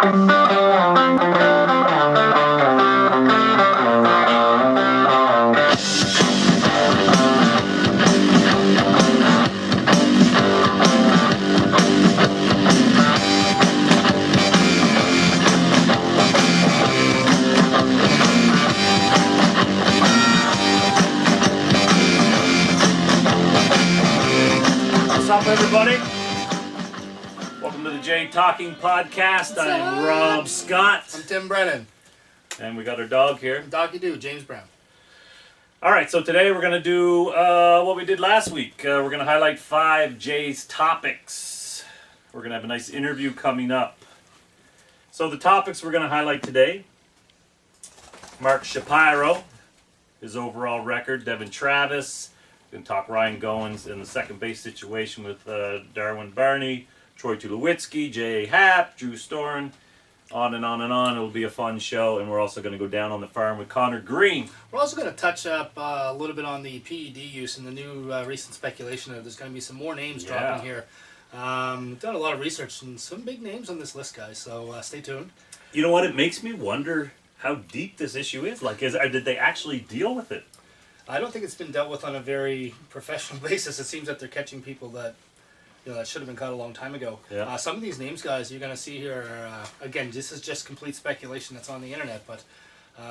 What's up, everybody? Welcome to the Jay Talking Podcast. I'm Rob Scott. I'm Tim Brennan. And we got our dog here. Doggy Doo, James Brown. All right, so today we're going to do what we did last week. We're going to highlight 5 Jay's topics. We're going to have a nice interview coming up. So the topics we're going to highlight today: Mark Shapiro, his overall record; Devon Travis. We're going to talk Ryan Goins in the second base situation with Darwin Barney, Troy Tulowitski, J. Happ, Drew Storen, on and on and on. It'll be a fun show, and we're also going to go down on the farm with Conner Greene. We're also going to touch up a little bit on the PED use and the new recent speculation that there's going to be some more names dropping here. We've done a lot of research and some big names on this list, guys, so stay tuned. You know what? It makes me wonder how deep this issue is. Like, did they actually deal with it? I don't think it's been dealt with on a very professional basis. It seems that they're catching people that that should have been caught a long time ago. Yeah. Some of these names, guys, you're going to see here are, again, this is just complete speculation that's on the internet, but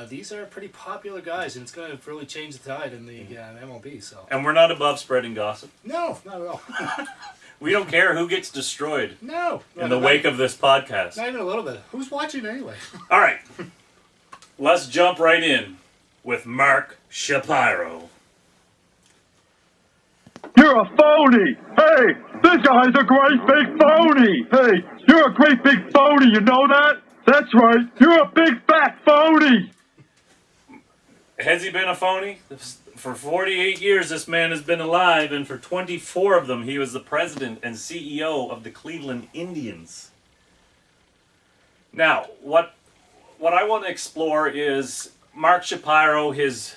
these are pretty popular guys, and it's going to really change the tide in the MLB. So. And we're not above spreading gossip. No, not at all. We don't care who gets destroyed in the wake of this podcast. Not even a little bit. Who's watching anyway? All right. Let's jump right in with Mark Shapiro. You're a phony! Hey, this guy's a great big phony! Hey, you're a great big phony, you know that? That's right, you're a big fat phony! Has he been a phony? For 48 years this man has been alive, and for 24 of them he was the president and CEO of the Cleveland Indians. Now, what I want to explore is Mark Shapiro, his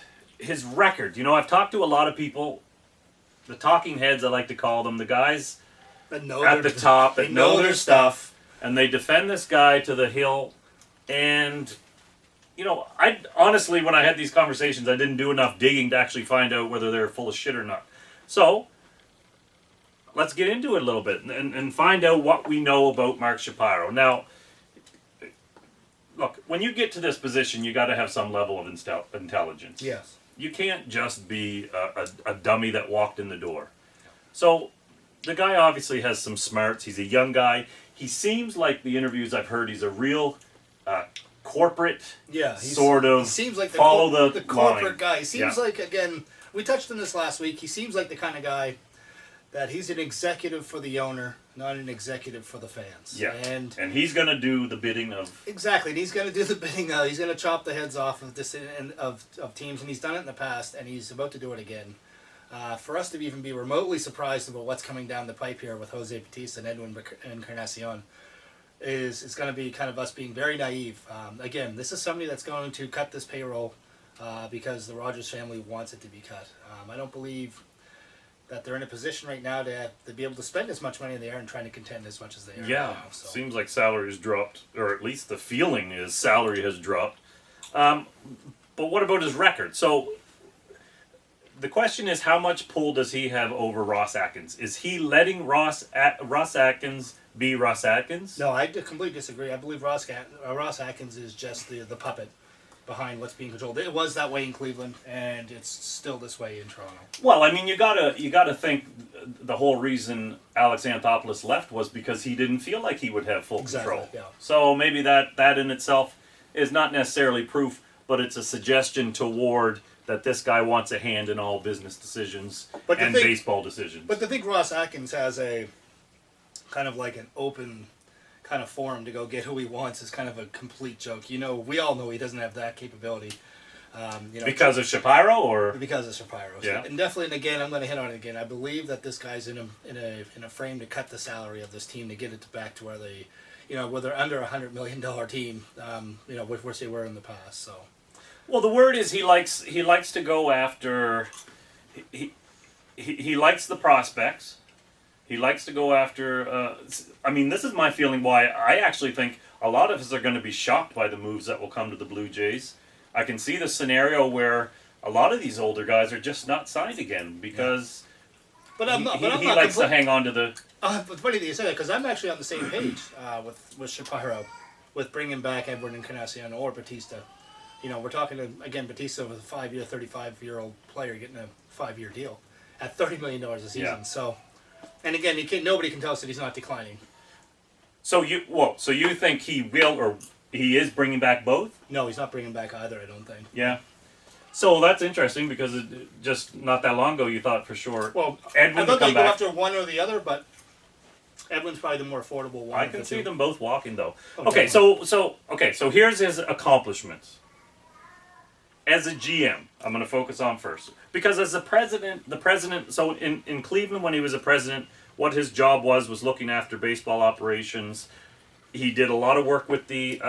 record. You know, I've talked to a lot of people, the talking heads I like to call them, the guys at the top that know their stuff, and they defend this guy to the hill. And, you know, I honestly, when I had these conversations, I didn't do enough digging to actually find out whether they're full of shit or not. So, let's get into it a little bit and find out what we know about Mark Shapiro. Now, look, when you get to this position, you got to have some level of intelligence. Yes. You can't just be a dummy that walked in the door. So, the guy obviously has some smarts. He's a young guy. He seems like the interviews I've heard, he's a real corporate sort of he seems like the corporate line. guy. He seems like, again, we touched on this last week, he seems like the kind of guy that he's an executive for the owner, not an executive for the fans. Yeah, and he's going to do the bidding of... Exactly, and he's going to do the bidding of... He's going to chop the heads off of this of teams, and he's done it in the past, and he's about to do it again. For us to even be remotely surprised about what's coming down the pipe here with Jose Bautista and Edwin Encarnacion is going to be kind of us being very naive. Again, this is somebody that's going to cut this payroll because the Rogers family wants it to be cut. I don't believe that they're in a position right now to be able to spend as much money in the air and trying to contend as much as they are now. So. Seems like salary has dropped, or at least the feeling is salary has dropped. But what about his record? So the question is, how much pull does he have over Ross Atkins? Is he letting Ross Atkins be Ross Atkins? No, I completely disagree. I believe Ross Atkins is just the puppet behind what's being controlled. It was that way in Cleveland, and it's still this way in Toronto. Well, I mean, you gotta think the whole reason Alex Anthopoulos left was because he didn't feel like he would have full control. Yeah. So maybe that in itself is not necessarily proof, but it's a suggestion toward that this guy wants a hand in all business decisions and baseball decisions. But to think Ross Atkins has a kind of like an open kind of forum to go get who he wants is kind of a complete joke. You know, we all know he doesn't have that capability. Because of Shapiro, or because of Shapiro. Yeah. And definitely, and again, I'm going to hit on it again. I believe that this guy's in a frame to cut the salary of this team to get it back to where they, where they're under $100 million team. Which they were in the past. So. Well, the word is he likes to go after. He likes the prospects. He likes to go after. I mean, this is my feeling. Why I actually think a lot of us are going to be shocked by the moves that will come to the Blue Jays. I can see the scenario where a lot of these older guys are just not signed again because But I'm not. But I'm he not likes to hang on to the. But funny that you say that because I'm actually on the same page with Shapiro, with bringing back Edwin Encarnacion or Bautista. You know, we're talking again Bautista with a 5-year, 35-year-old player getting a 5-year deal at $30 million a season. Yeah. So, and again, nobody can tell us that he's not declining. So you think he will or he is bringing back both? No, he's not bringing back either. I don't think. Yeah. So that's interesting because just not that long ago you thought for sure. Well, Edwin I would thought come they'd go back. after one or the other, but Edwin's probably the more affordable one. I of can the see two. them both walking though. Okay. Okay, so here's his accomplishments. As a GM, I'm going to focus on first because as the president. So in Cleveland when he was a president, what his job was looking after baseball operations. He did a lot of work with the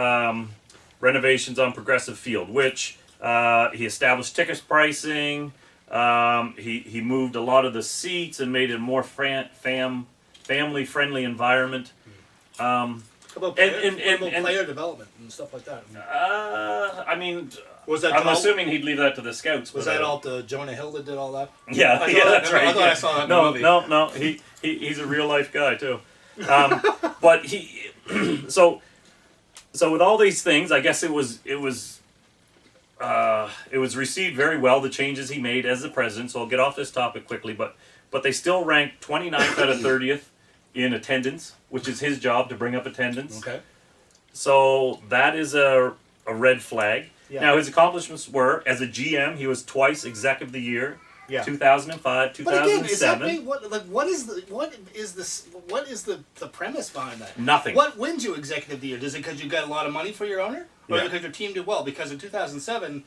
renovations on Progressive Field, which he established tickets pricing. He moved a lot of the seats and made it a more family friendly environment. How about player development and stuff like that? I mean, Was that I'm all- assuming he'd leave that to the scouts. Was but, that all the Jonah Hill that did all that? Yeah, I yeah, thought- that's right. I thought yeah. I saw that in the movie. No. He's a real life guy too. But he, so with all these things, I guess it was received very well. The changes he made as the president. So I'll get off this topic quickly, but they still ranked 29th out of 30th in attendance, which is his job to bring up attendance. Okay. So that is a red flag. Yeah. Now his accomplishments were as a GM, he was twice Exec of the Year. Yeah. 2005, But again, is that 2007. big? What is the premise behind that? Nothing. What wins you Executive of the Year? Is it because you got a lot of money for your owner, or Yeah. because your team did well? Because in 2007,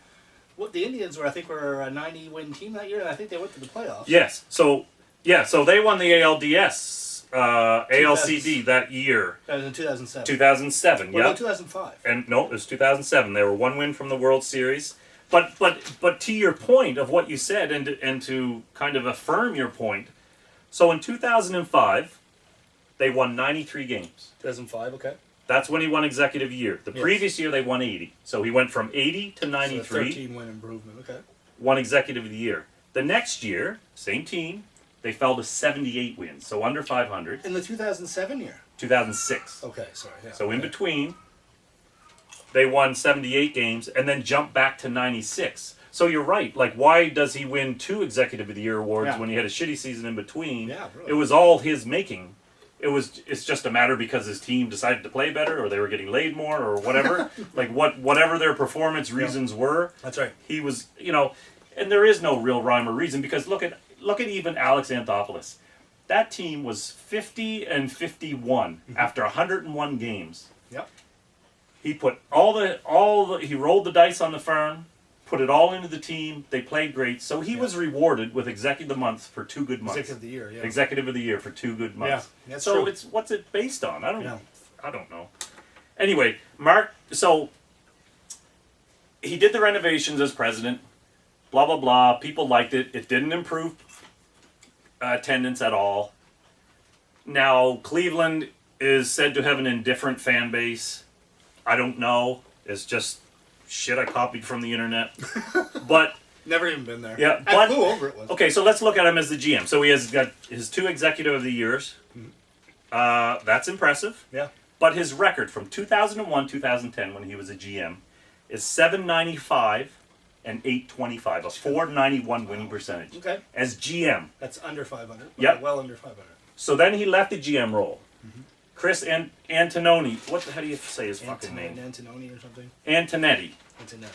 the Indians were a 90-win team that year, and I think they went to the playoffs. Yes. So they won the ALDS, ALCD that year, That was in 2007. 2007. What Yeah. about 2005? And no, it was 2007. They were one win from the World Series. But to your point of what you said, and to kind of affirm your point, so in 2005, they won 93 games. 2005, okay. That's when he won Executive Year. The Yes. previous year they won 80. So he went from 80 to 93. 13-win improvement, okay. Won Executive of the Year. The next year, same team, they fell to 78 wins, so under 500. In the 2007 year? 2006. Okay, sorry. Yeah, So in okay. between, they won 78 games and then jumped back to 96. So you're right. Like, why does he win 2 Executive of the Year awards Yeah. when he had a shitty season in between? Yeah, really. It was all his making. It's just a matter because his team decided to play better or they were getting laid more or whatever. Like whatever their performance reasons were. That's right. He was, and there is no real rhyme or reason because look at even Alex Anthopoulos. That team was 50 and 51 after 101 games. Yep. He put he rolled the dice on the farm, put it all into the team. They played great, so he was rewarded with Executive of the Month for 2 good months. Executive of the Year, yeah. Executive of the Year for 2 good months. Yeah, that's so true. what's it based on? I don't Yeah. know. Anyway, Mark. So he did the renovations as president. Blah blah blah. People liked it. It didn't improve attendance at all. Now Cleveland is said to have an indifferent fan base. I don't know. It's just shit I copied from the internet. But Never even been there. yeah, I but flew over it once. okay, so let's look at him as the GM. So he has got his 2 Executive of the Years. That's impressive. Yeah. But his record from 2001, 2010, when he was a GM, is 795 and 825, a 491 winning percentage. Okay. As GM. That's under 500. Yep. Well under 500. So then he left the GM role. Chris Antononi, how do you say his fucking name? Antononi or something. Antonetti. Antonelli.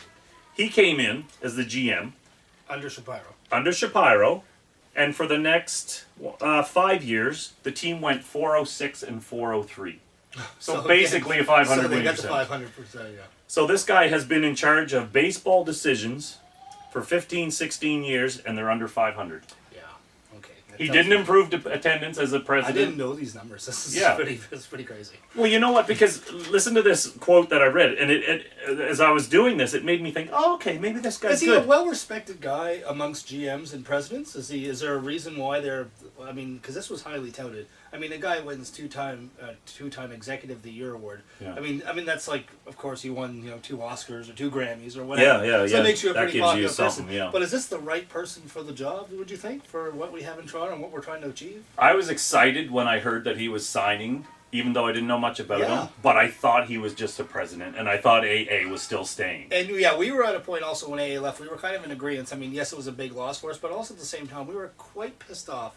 He came in as the GM Under Shapiro. under Shapiro, and for the next 5 years, the team went 406 and 403. So basically a 500 So they winning got the percentage. 500%, yeah. So this guy has been in charge of baseball decisions for 15, 16 years, and they're under 500. Yeah. Okay. He didn't improve attendance as a I president. didn't know these numbers. This is pretty crazy. Well, you know what? Because listen to this quote that I read, and it as I was doing this, it made me think, oh, okay, maybe this guy's Is he good. a well-respected guy amongst GMs and presidents? Is there a reason why they're? I mean, because this was highly touted. I mean, the guy wins two-time Executive of the Year award. Yeah. I mean that's like, of course, he won 2 Oscars or 2 Grammys or whatever. Yeah. So it makes you a That pretty gives you popular person. something, yeah. But is this the right person for the job? Would you think, for what we have in Toronto and what we're trying to achieve? I was excited when I heard that he was signing, even though I didn't know much about Yeah. him. But I thought he was just a president, and I thought AA was still staying. And yeah, we were at a point also when AA left, we were kind of in agreement. I mean, yes, it was a big loss for us, but also at the same time, we were quite pissed off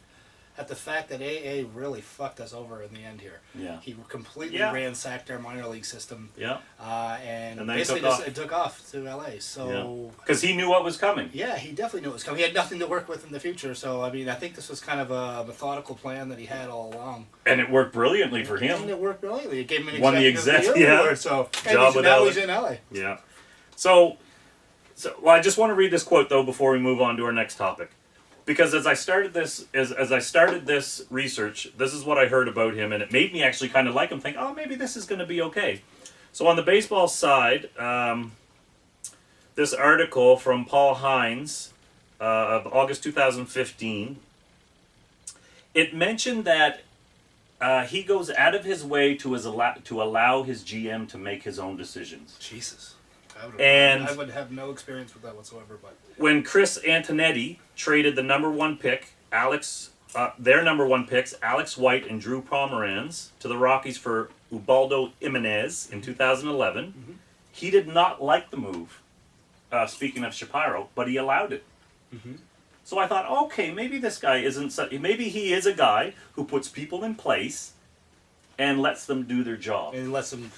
at the fact that AA really fucked us over in the end here. Yeah. He completely Yeah. ransacked our minor league system. Yeah. And then basically took off. it took off to LA. So Because he knew what was coming. yeah, he definitely knew it was coming. He had nothing to work with in the future. So I mean, I think this was kind of a methodical plan that he had all along. And it worked brilliantly for And him. it worked brilliantly. It gave him an Won the executive of the exec- year yeah. award. So Job with now LA. he's in LA. Yeah. So well, I just want to read this quote though before we move on to our next topic, because as I started this research, this is what I heard about him, and it made me actually kind of like him. Think, oh, maybe this is going to be okay. So on the baseball side, this article from Paul Hines of August 2015, it mentioned that he goes out of his way to allow his GM to make his own decisions. Jesus. And I would have no experience with that whatsoever. But when Chris Antonetti traded the number 1 pick, their number 1 picks, Alex White and Drew Pomeranz, to the Rockies for Ubaldo Jimenez in 2011, he did not like the move, speaking of Shapiro, but he allowed it. So I thought, okay, maybe this guy maybe he is a guy who puts people in place and lets them do their job. and lets them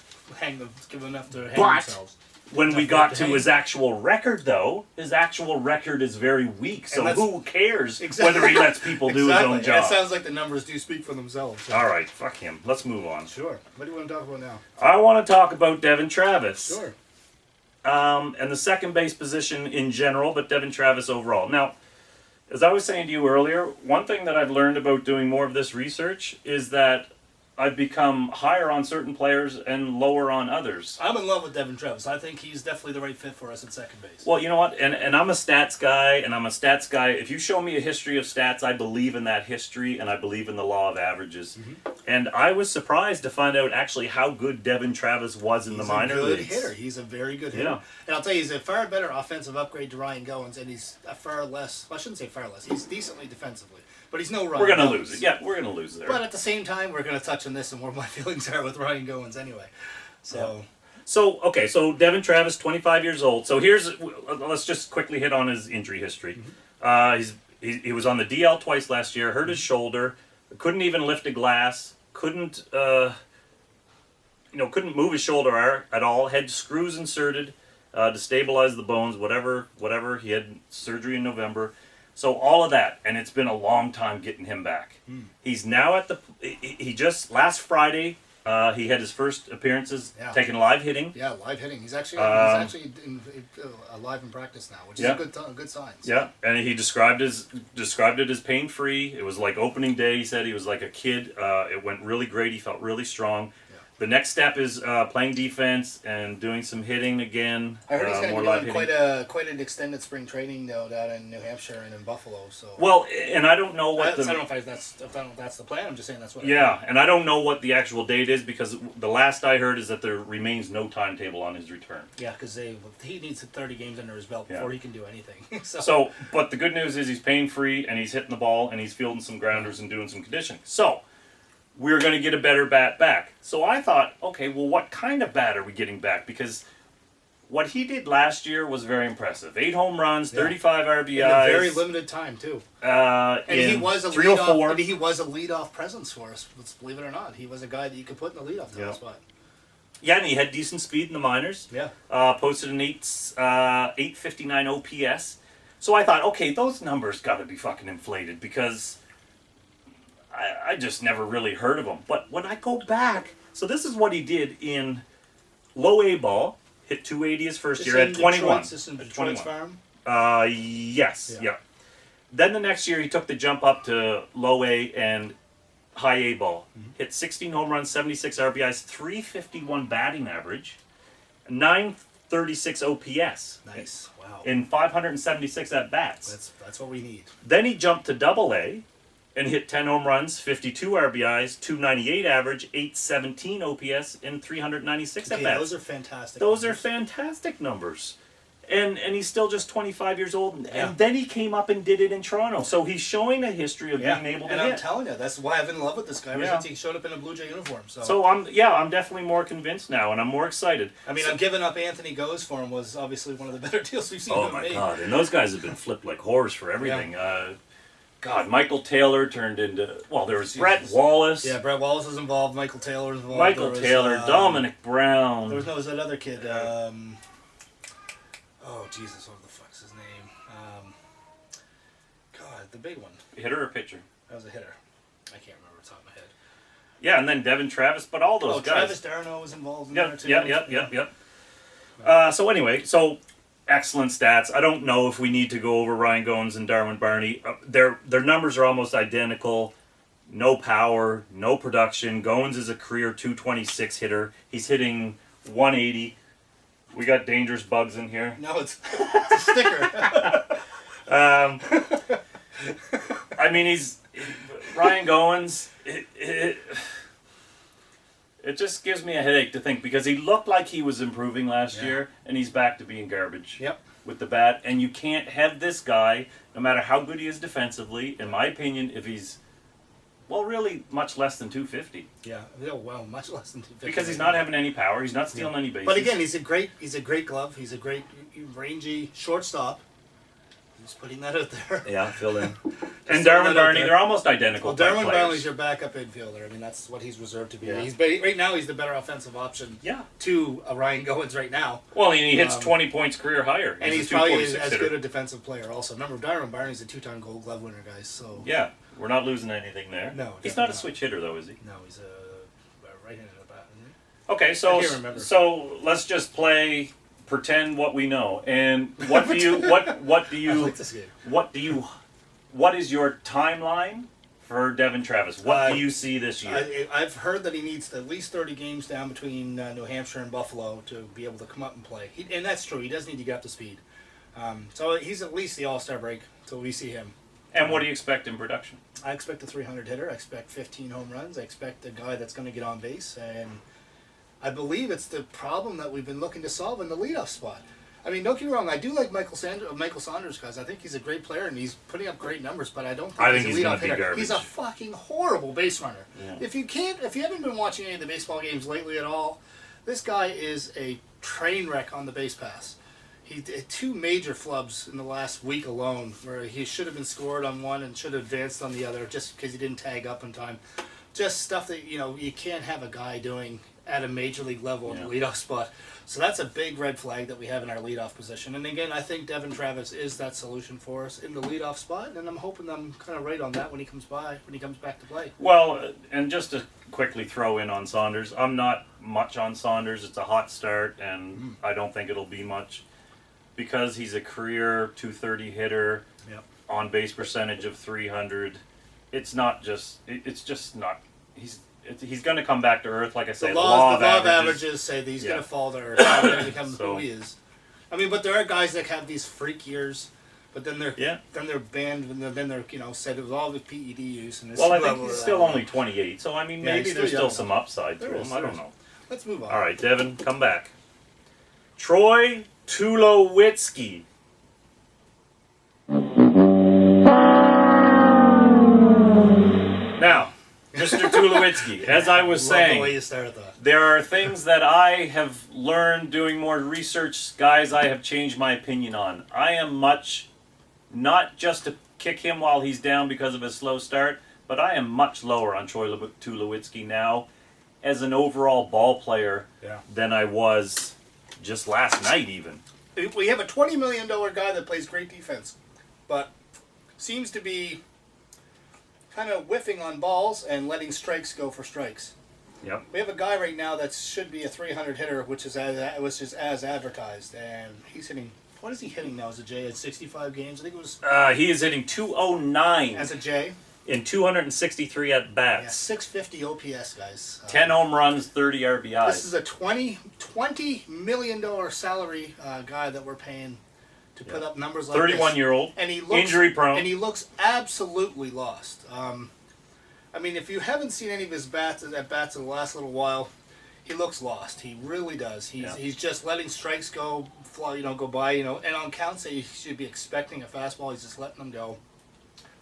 give enough to hang But themselves. when we got to his actual record, though, his actual record is very weak. So who cares whether he lets people do his own job? And it sounds like the numbers do speak for themselves. So. All right, fuck him. Let's move on. Sure. What do you want to talk about now? I want to talk about Devon Travis. Sure. And the second base position in general, but Devon Travis overall. Now, as I was saying to you earlier, one thing that I've learned about doing more of this research is that I've become higher on certain players and lower on others. I'm in love with Devon Travis. I think he's definitely the right fit for us at second base. Well, you know what? And I'm a stats guy, If you show me a history of stats, I believe in that history, and I believe in the law of averages. And I was surprised to find out actually how good Devon Travis was in the minor leagues. He's a good hitter. He's a very good hitter. Yeah. And I'll tell you, he's a far better offensive upgrade to Ryan Goins, and he's a far less, well, I shouldn't say far less, he's decently defensively. But he's no Ryan We're going to Goins. lose it. Yeah, we're going to lose there. But at the same time, we're going to touch on this and where my feelings are with Ryan Goins anyway. So... So Devon Travis, 25 years old. So let's just quickly hit on his injury history. He was on the DL twice last year, hurt his shoulder, couldn't even lift a glass, couldn't move his shoulder at all, had screws inserted to stabilize the bones, whatever. He had surgery in November. So all of that, and it's been a long time getting him back. He's now last Friday, he had his first appearances taking live hitting. Yeah, live hitting. He's actually alive in practice now, which is a good sign. So. Yeah, and he described it as pain-free. It was like opening day. He said he was like a kid. It went really great. He felt really strong. The next step is playing defense and doing some hitting again. I heard he's going more to be doing quite an extended spring training though down in New Hampshire and in Buffalo. So well, and I don't know what I don't know if that's the plan. I'm just saying that's what. Yeah, and I don't know what the actual date is because the last I heard is that there remains no timetable on his return. Yeah, because he needs 30 games under his belt before he can do anything. So, but the good news is he's pain-free and he's hitting the ball and he's fielding some grounders and doing some conditioning. So. We're going to get a better bat back. So I thought, okay, well, what kind of bat are we getting back? Because what he did last year was very impressive. 8 home runs, 35 RBIs. In a very limited time, too. And he was a 304. he was a leadoff presence for us, let's believe it or not. He was a guy that you could put in the leadoff spot. Yeah, and he had decent speed in the minors. Yeah. Posted an 859 OPS. So I thought, okay, those numbers got to be fucking inflated because... I just never really heard of him. But when I go back, so this is what he did in low A ball, hit 280 his first year at 21. This in Detroit's farm? Yes, yeah. Then the next year he took the jump up to low A and high A ball. Hit 16 home runs, 76 RBIs, 351 batting average, 936 OPS. Nice. Wow. In 576 at bats. That's what we need. Then he jumped to double A and hit 10 home runs, 52 RBIs, 298 average, 817 OPS, and 396 at bats. Those are fantastic. Those are numbers. fantastic numbers. And he's still just 25 years old. Yeah. And then he came up and did it in Toronto. So he's showing a history of being able to and hit. I'm telling you, that's why I've been in love with this guy ever Yeah. since he showed up in a Blue Jay uniform. So I'm definitely more convinced now, and I'm more excited. I mean, I'm giving up Anthony Goes for him was obviously one of the better deals we've seen. Oh him my make. God! And those guys have been flipped like whores for everything. God, Michael Taylor turned into there was Brett Wallace. Yeah, Brett Wallace was involved. Michael Taylor was involved. Michael there was, Taylor, Dominic Brown. There was that other kid. Oh Jesus, what the fuck's his name? God, the big one. Hitter or pitcher? That was a hitter. I can't remember the top of my head. Yeah, and then Devon Travis, but all those guys. Travis Darno was involved in Yep, there too. yep. So anyway, excellent stats. I don't know if we need to go over Ryan Goins and Darwin Barney. Their numbers are almost identical. No power, no production. Goins is a career 226 hitter. He's hitting 180. We got dangerous bugs in here. No, it's a sticker. I mean, Ryan Goins. It just gives me a headache to think because he looked like he was improving last year, and he's back to being garbage. Yep. With the bat, and you can't have this guy, no matter how good he is defensively. In my opinion, if he's really much less than 250. Yeah, much less than 250. Because he's not having any power, he's not stealing any bases. But again, he's a great glove. He's a great rangy shortstop. Just putting that out there. Yeah, fill in. And Darwin Barney, they're almost identical. Well, Darwin Barney's your backup infielder. I mean, that's what he's reserved to be. Yeah. Right now he's the better offensive option. Yeah. To Ryan Goins right now. Well, and he hits 20 points career higher. And he's probably as good a defensive player. Also, remember Darwin Barney's a 2-time Gold Glove winner, guys. So yeah, we're not losing anything there. No, he's not a switch hitter though, is he? No, he's a right-handed at bat. Isn't he? Okay, so let's just pretend what we know. And what is your timeline for Devon Travis? What do you see this year? I've heard that he needs at least 30 games down between New Hampshire and Buffalo to be able to come up and play. And that's true. He does need to get up to speed. So he's at least the All-Star break until we see him. And what do you expect in production? I expect a 300 hitter. I expect 15 home runs. I expect a guy that's going to get on base. And I believe it's the problem that we've been looking to solve in the leadoff spot. I mean, don't get me wrong. I do like Michael Saunders, guys. I think he's a great player and he's putting up great numbers. But I don't think he's a leadoff hitter. He's a fucking horrible base runner. Yeah. If you haven't been watching any of the baseball games lately at all, this guy is a train wreck on the base pass. He did 2 major flubs in the last week alone, where he should have been scored on one and should have advanced on the other, just because he didn't tag up in time. Just stuff that you can't have a guy doing at a major league level in the leadoff spot. So that's a big red flag that we have in our leadoff position. And again, I think Devon Travis is that solution for us in the leadoff spot, and I'm hoping I'm kind of right on that when he comes back to play. Well, and just to quickly throw in on Saunders, I'm not much on Saunders. It's a hot start, and I don't think it'll be much because he's a career 230 hitter, on base percentage of 300. It's just not. He's going to come back to earth, like I say. The law of averages say that he's going to fall to earth. He's going to become who he is. I mean, but there are guys that have these freak years, but then they're banned, and then they're said it was all the PED use. And I think he's still only 28, so I mean maybe there's still some upside to him. I don't know. Let's move on. All right, Devon, come back. Troy Tulowitski. Now, Mr. Tulowitski, as I was saying, the way you started that. There are things that I have learned doing more research, guys, I have changed my opinion on. I am not just to kick him while he's down because of his slow start, but I am much lower on Troy Tulowitski now as an overall ball player than I was just last night even. We have a $20 million guy that plays great defense, but seems to be kind of whiffing on balls and letting strikes go for strikes. Yep. We have a guy right now that should be a 300 hitter, which is as advertised, and he's hitting What is he hitting now as a J at 65 games? I think it was He is hitting 209 as a J. in 263 at Yeah, bats. 650 OPS, guys. 10 home runs, 30 RBIs. This is a $20 million salary guy that we're paying to put up numbers like 31-year-old, and he looks injury prone. and he looks absolutely lost. I mean, if you haven't seen any of his bats in the last little while, he looks lost. He really does. He's just letting strikes go by. And on counts that you should be expecting a fastball, he's just letting them go.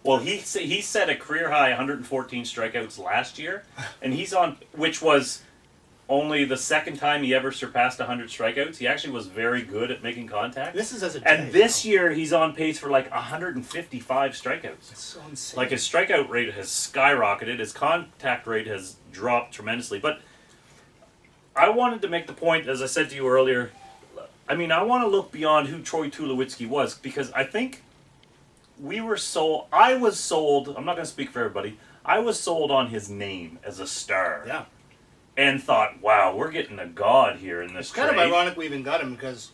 Well, he set a career high 114 strikeouts last year, and he's on, which was only the second time he ever surpassed 100 strikeouts. He actually was very good at making contact. This is as a J. And this year he's on pace for like 155 strikeouts. It's so insane. Like his strikeout rate has skyrocketed, his contact rate has dropped tremendously. But I wanted to make the point, as I said to you earlier, I mean, I want to look beyond who Troy Tulowitski was, because I think I was sold, I'm not going to speak for everybody, I was sold on his name as a star. Yeah. And thought, wow, we're getting a god here in this It's kind trade. of ironic we even got him because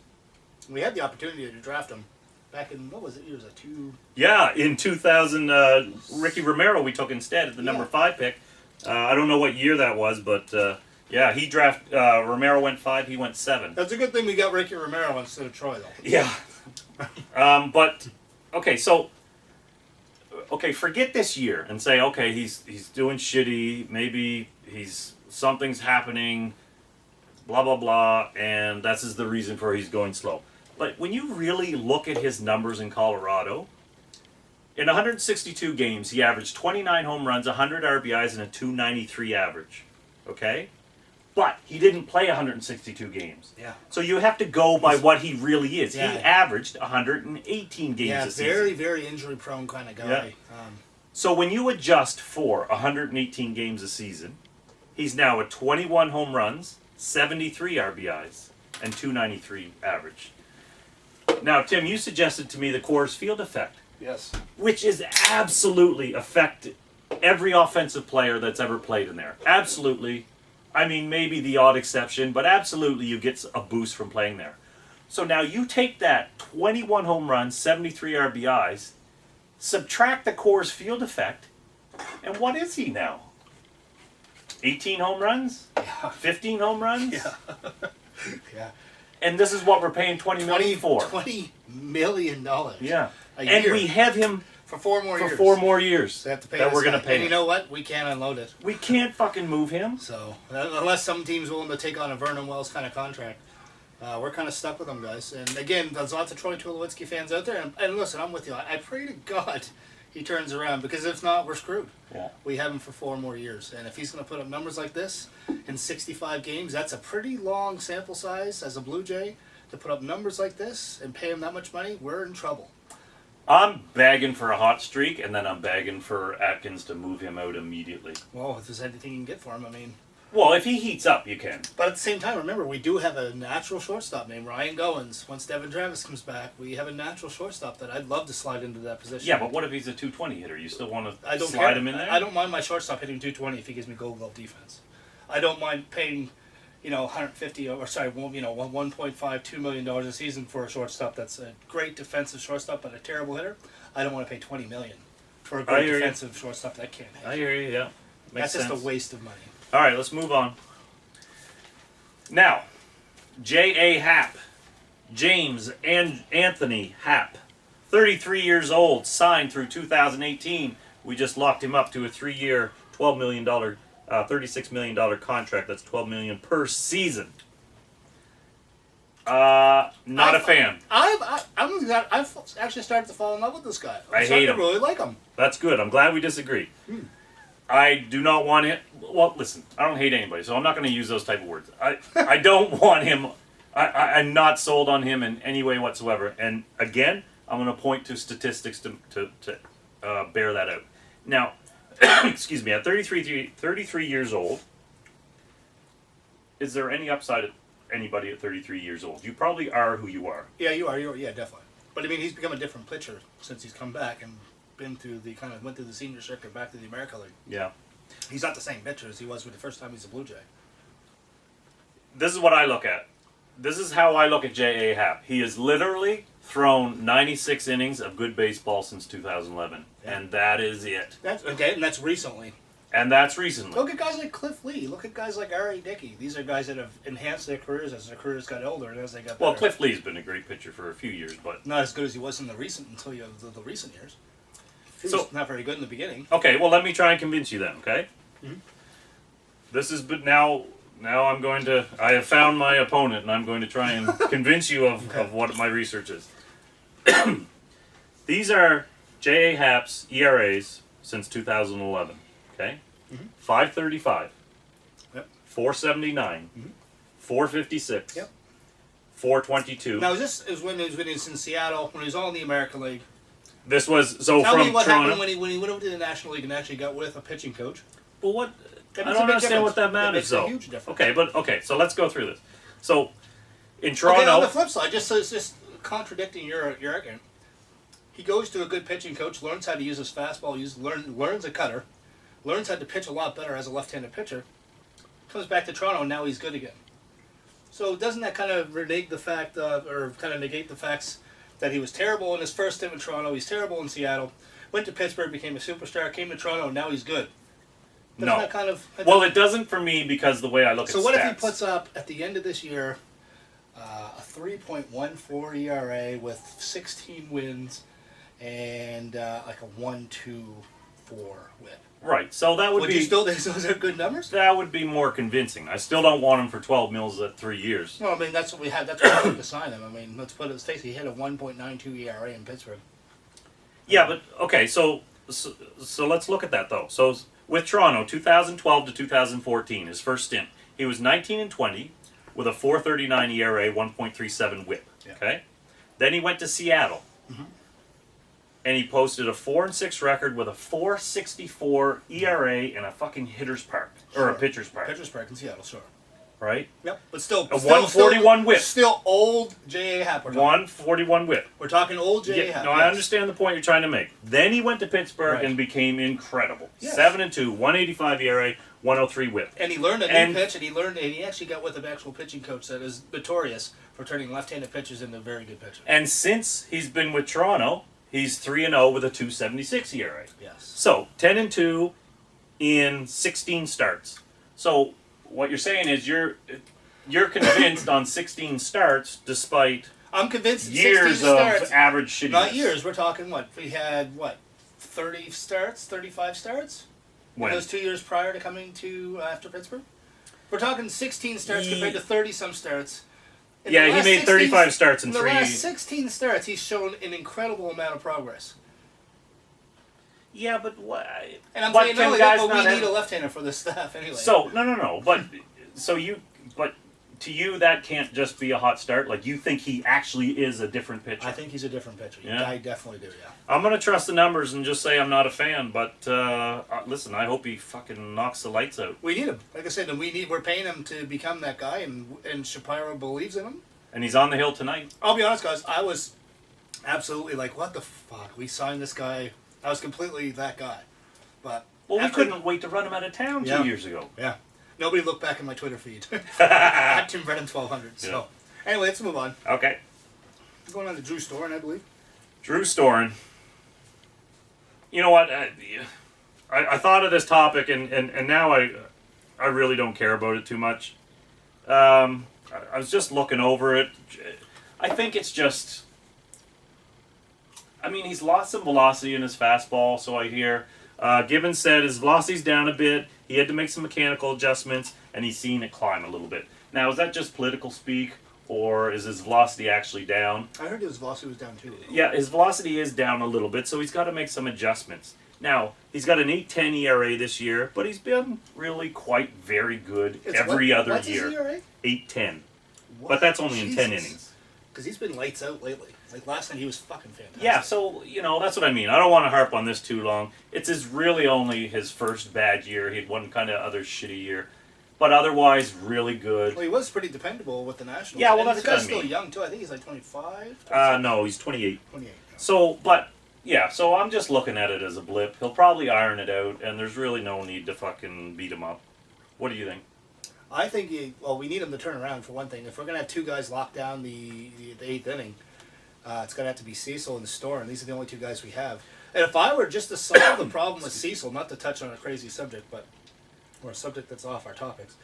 we had the opportunity to draft him back in, what was it? It was a two... Yeah, in 2000, Ricky Romero we took instead at the number 5 pick. I don't know what year that was, but yeah, he drafted, Romero went 5, he went 7. That's a good thing we got Ricky Romero instead of Troy, though. Yeah. But, okay, forget this year and say, okay, he's doing shitty, maybe something's happening, blah, blah, blah, and this is the reason for he's going slow. But when you really look at his numbers in Colorado, in 162 games, he averaged 29 home runs, 100 RBIs, and a 293 average. Okay? But he didn't play 162 games. Yeah. So you have to go by what he really is. Yeah. He averaged 118 games a season. Very, very injury-prone kind of guy. Yeah. So when you adjust for 118 games a season, he's now at 21 home runs, 73 RBIs, and 293 average. Now, Tim, you suggested to me the Coors Field effect. Yes. Which is absolutely affected every offensive player that's ever played in there. Absolutely. I mean, maybe the odd exception, but absolutely you get a boost from playing there. So now you take that 21 home runs, 73 RBIs, subtract the Coors Field effect, and what is he now? 18 home runs? Yeah. 15 home runs? Yeah. Yeah. And this is what we're paying $20 million for. $20 million. Yeah. A And year. we have him For 4 more for years. 4 more years They have to pay that this we're going guy. to pay And you him. know what? We can't unload it. We can't fucking move him. So, unless some team's willing to take on a Vernon Wells kind of contract, we're kind of stuck with them, guys. And again, there's lots of Troy Tulowitzki fans out there. And listen, I'm with you. I pray to God he turns around, because if not, we're screwed. Yeah. We have him for 4 more years. And if he's going to put up numbers like this in 65 games, that's a pretty long sample size as a Blue Jay. To put up numbers like this and pay him that much money, we're in trouble. I'm begging for a hot streak, and then I'm begging for Atkins to move him out immediately. Well, if there's anything you can get for him, I mean. Well, if he heats up, you can. But at the same time, remember, we do have a natural shortstop named Ryan Goins. Once Devon Travis comes back, we have a natural shortstop that I'd love to slide into that position. Yeah, but what if he's a 220 hitter? You still want I to don't slide care. him in there? I don't mind my shortstop hitting 220 if he gives me Gold Glove defense. I don't mind paying, 150 or sorry, $1.5, $2 million a season for a shortstop that's a great defensive shortstop but a terrible hitter. I don't want to pay $20 million for a great defensive shortstop that can't hit. I hear you. Yeah, makes That's sense. just a waste of money. All right, let's move on. Now, J.A. Happ, James and Anthony Happ, 33 years old, signed through 2018. We just locked him up to a 3-year, $12 million, $36 million contract. That's $12 million per season. Not a fan. I've actually started to fall in love with this guy. I hate him. I really like him. That's good. I'm glad we disagree. I do not want him. Well, listen, I don't hate anybody, so I'm not going to use those type of words. I don't want him. I'm not sold on him in any way whatsoever. And again, I'm going to point to statistics to bear that out. Now, excuse me, at 33 years old, is there any upside at anybody at 33 years old? You probably are who you are. Yeah, you are. Yeah, definitely. But I mean, he's become a different pitcher since he's come back and been through went through the senior circuit back to the America League. Yeah. He's not the same pitcher as he was with the first time he's a Blue Jay. This is what I look at. This is how I look at J.A. Happ. He is literally thrown 96 innings of good baseball since 2011, and that is it. That's okay, and that's recently. And that's recently. Look at guys like Cliff Lee. Look at guys like R.A. Dickey. These are guys that have enhanced their careers as their careers got older and as they got better. Well, Cliff Lee's been a great pitcher for a few years, but not as good as he was in the recent until you have the recent years. He was not very good in the beginning. Okay, well, let me try and convince you then. Okay. Mm-hmm. This is but now. Now I'm going to. I have found my opponent, and I'm going to try and convince you of what my research is. These are J.A. Happ's ERAs since 2011. Okay, 535, 479, 456, 422. Now, this is when he was in Seattle, when he was all in the American League. This was so Tell from me what Toronto. happened when he went over to the National League and actually got with a pitching coach. Well, what? That I makes don't a big understand difference. what that matters, makes though. a huge difference. Okay, so let's go through this. So, in Toronto, Okay, on the flip side, just so it's just contradicting your argument, he goes to a good pitching coach, learns how to use his fastball, learns a cutter, learns how to pitch a lot better as a left-handed pitcher, comes back to Toronto, and now he's good again. So doesn't that kind of negate the fact, or kind of negate the facts that he was terrible in his first stint in Toronto, he's terrible in Seattle, went to Pittsburgh, became a superstar, came to Toronto, and now he's good? Doesn't no. that kind of, well, it doesn't for me because the way I look at so stats. what if he puts up, at the end of this year, a 3.14 ERA with 16 wins and like a 1.24 whip? Right, so that would Would be... you still think those are good numbers? That would be more convincing. I still don't want him for 12 mils at 3 years. Well, I mean, that's what we had. That's what we had to sign him. I mean, let's put it face it. He had a 1.92 ERA in Pittsburgh. Yeah, but, okay, so let's look at that, though. So, with Toronto, 2012 to 2014, his first stint, he was 19 and 20 with a 4.39 ERA, 1.37 whip. Yeah. Okay? Then he went to Seattle. And he posted a 4-6 record with a 4.64 ERA in a fucking hitter's park. Or a pitcher's park. Pitcher's park in Seattle, sure. Right? Yep, but still. A 141 whip. Still old J.A. Happ. 141 whip. We're talking old J.A. Yeah, Happ. no, I understand the point you're trying to make. Then he went to Pittsburgh and became incredible. Yes. 7-2, 185 ERA, 103 whip. And he learned a new pitch, and he actually got with an actual pitching coach that is notorious for turning left-handed pitchers into very good pitchers. And since he's been with Toronto, he's 3-0 with a 2.76 ERA. Yes. So 10-2 in 16 starts. So what you're saying is you're convinced on 16 starts, despite I'm convinced years 16 of starts, average shittiness. Not years. We're talking what? We had 30 starts, 35 starts. When? In those 2 years prior to coming to after Pittsburgh. We're talking 16 starts compared to 30-some starts. He made 35 starts in the 3. last 16 starts, he's shown an incredible amount of progress. Yeah, but what? And I'm but saying, can no, guys but we not need a left-hander for this staff anyway. So no. But to you, that can't just be a hot start. Like, you think he actually is a different pitcher? I think he's a different pitcher. Yeah? I definitely do. Yeah. I'm gonna trust the numbers and just say I'm not a fan. But listen, I hope he fucking knocks the lights out. We need him. Like I said, and we're paying him to become that guy, and Shapiro believes in him. And he's on the hill tonight. I'll be honest, guys. I was absolutely like, what the fuck? We signed this guy. I was completely that guy. But we couldn't wait to run him out of town 2 years ago. Yeah. Nobody looked back at my Twitter feed. At Tim Brennan 1200. So, anyway, let's move on. Okay. We're going on to Drew Storen, I believe. Drew Storen. You know what? I thought of this topic, and now I really don't care about it too much. I was just looking over it. I think it's just... I mean, he's lost some velocity in his fastball, so I hear. Gibbons said his velocity's down a bit. He had to make some mechanical adjustments, and he's seen it climb a little bit. Now, is that just political speak, or is his velocity actually down? I heard his velocity was down too. Yeah, his velocity is down a little bit, so he's got to make some adjustments. Now, he's got an 8.10 ERA this year, but he's been really quite very good every other year. What's his ERA? 8.10. But that's only in 10 innings. Because he's been lights out lately. Like last night, he was fucking fantastic. Yeah, so, that's what I mean. I don't want to harp on this too long. It's really only his first bad year. He had one kind of other shitty year. But otherwise, really good. Well, he was pretty dependable with the Nationals. Yeah, well, and that's the guy's what I mean. still young, too. I think he's like 25. No, he's 28. 28. Yeah. So, so I'm just looking at it as a blip. He'll probably iron it out, and there's really no need to fucking beat him up. What do you think? I think, we need him to turn around for one thing. If we're going to have two guys lock down the 8th inning, It's going to have to be Cecil and Storen. These are the only two guys we have. And if I were just to solve the problem with Cecil, not to touch on a crazy subject, but or a subject that's off our topics,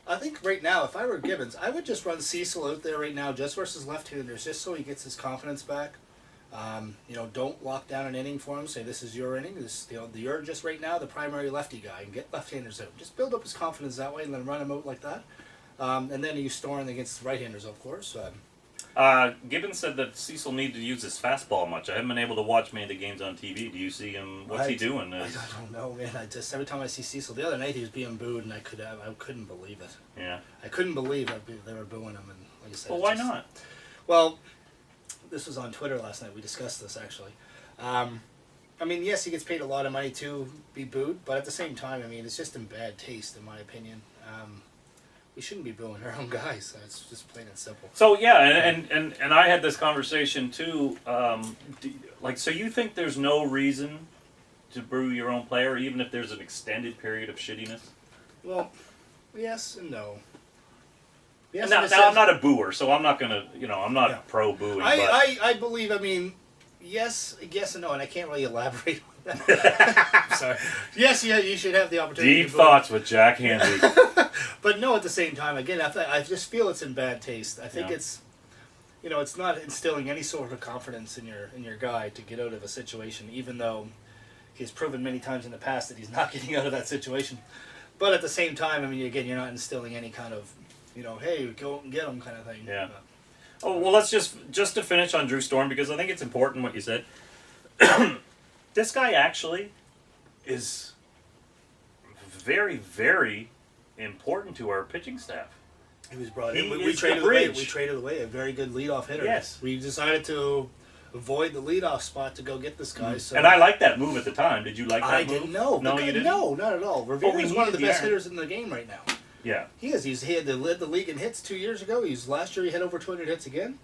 I think right now, if I were Gibbons, I would just run Cecil out there right now just versus left-handers, just so he gets his confidence back. Don't lock down an inning for him. Say this is your inning. You're just right now the primary lefty guy, and get left-handers out. Just build up his confidence that way, and then run him out like that. And then you Storen against right-handers, of course. Gibbons said that Cecil needed to use his fastball much. I haven't been able to watch many of the games on TV. Do you see him? What's he doing? I don't know, man. Every time I see Cecil, the other night he was being booed, and I couldn't believe it. Yeah. I couldn't believe that they were booing him, and like I said. Well, why not? Well, this was on Twitter last night. We discussed this actually. Yes, he gets paid a lot of money to be booed, but at the same time, it's just in bad taste, in my opinion. We shouldn't be booing our own guys. It's just plain and simple. So yeah, and I had this conversation too. So you think there's no reason to boo your own player, even if there's an extended period of shittiness? Well, yes and no. Yes, now I'm not a booer, so I'm not gonna, I'm not pro booing. I believe. Yes and no, and I can't really elaborate on that. I'm sorry. Yes, yeah, you should have the opportunity. Deep thoughts with Jack Handy. But no, at the same time, again, I just feel it's in bad taste. I think it's, it's not instilling any sort of confidence in your guy to get out of a situation, even though he's proven many times in the past that he's not getting out of that situation. But at the same time, again, you're not instilling any kind of, hey, go and get him kind of thing. Yeah. Oh, well, let's just to finish on Drew Storen, because I think it's important what you said. This guy actually is very, very important to our pitching staff. He was brought in. He We is traded the away. bridge. We traded away a very good leadoff hitter. Yes. We decided to avoid the leadoff spot to go get this guy. So And I liked that move at the time. Did you like that I move? didn't know. No, you didn't? No, not at all. Rivera's one of the best hitters in the game right now. Yeah. He is. He had led the league in hits 2 years ago. Last year he had over 200 hits again.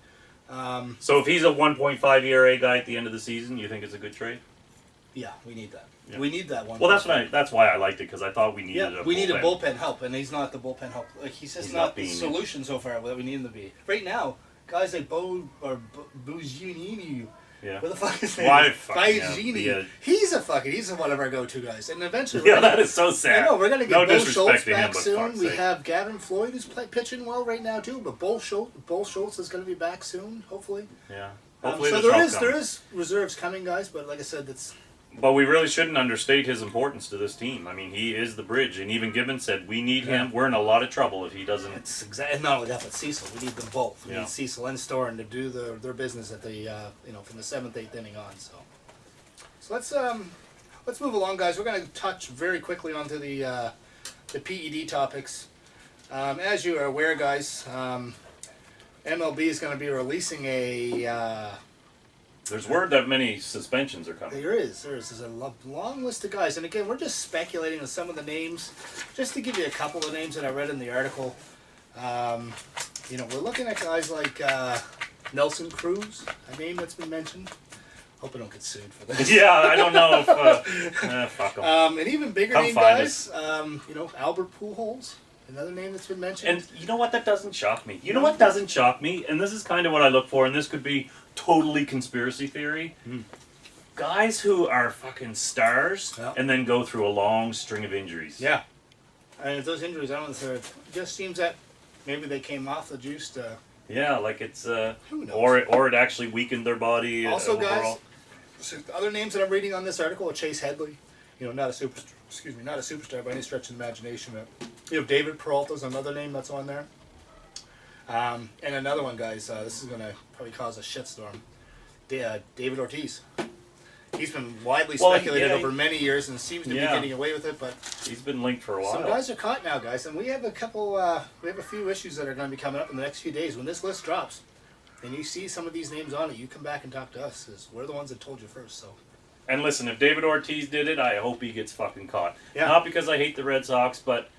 So if he's a 1.5 ERA guy at the end of the season, you think it's a good trade? Yeah, we need that. Yeah. We need that one. Well, that's why I liked it, because I thought we needed a bullpen. We need a bullpen help, and he's not the bullpen help. Like he's just not the solution so far that we need him to be. Right now, guys like Bouginini. Yeah. What the fuck is that? Why Bouginini. He's one of our go-to guys, and eventually. Yeah, that is so sad. I know we're gonna get No Bull disrespect Schultz to him, back but soon. fuck's We sake. have Gavin Floyd who's pitching well right now too, but Bull Schultz is going to be back soon, hopefully. Yeah. Hopefully So there's there is reserves coming, guys, but like I said, But we really shouldn't understate his importance to this team. He is the bridge, and even Gibbons said we need him. We're in a lot of trouble if he doesn't. it's exactly not only that, but Cecil. We need them both. We Yeah. need Cecil and Storen to do their business at the from the 7th, 8th inning on. So let's move along, guys. We're going to touch very quickly onto the PED topics. As you are aware, guys, MLB is going to be releasing a. There's word that many suspensions are coming. There's a long list of guys, and again, we're just speculating on some of the names, just to give you a couple of names that I read in the article. We're looking at guys like Nelson Cruz, a name that's been mentioned. Hope I don't get sued for this. Yeah, I don't know if fuck 'em. And even bigger Come name find guys, Albert Pujols, another name that's been mentioned. And you know what? That doesn't shock me. You know what doesn't shock me? And this is kind of what I look for, and this could be totally conspiracy theory. Guys who are fucking stars and then go through a long string of injuries. Yeah. And those injuries, I don't know if it just seems that maybe they came off the juice to... Yeah, like it's... Who knows? Or it actually weakened their body Also, overall. guys, so other names that I'm reading on this article are Chase Headley. Not a superstar. Excuse me, not a superstar by any stretch of the imagination. But, David Peralta's another name that's on there. And another one, guys. This is gonna probably cause a shitstorm. David Ortiz. He's been widely speculated over many years and seems to be getting away with it, but he's been linked for a while. some guys are caught now, guys, and we have a couple. We have a few issues that are going to be coming up in the next few days. When this list drops, and you see some of these names on it, you come back and talk to us, because we're the ones that told you first. So. And listen, if David Ortiz did it, I hope he gets fucking caught. Yeah. Not because I hate the Red Sox, but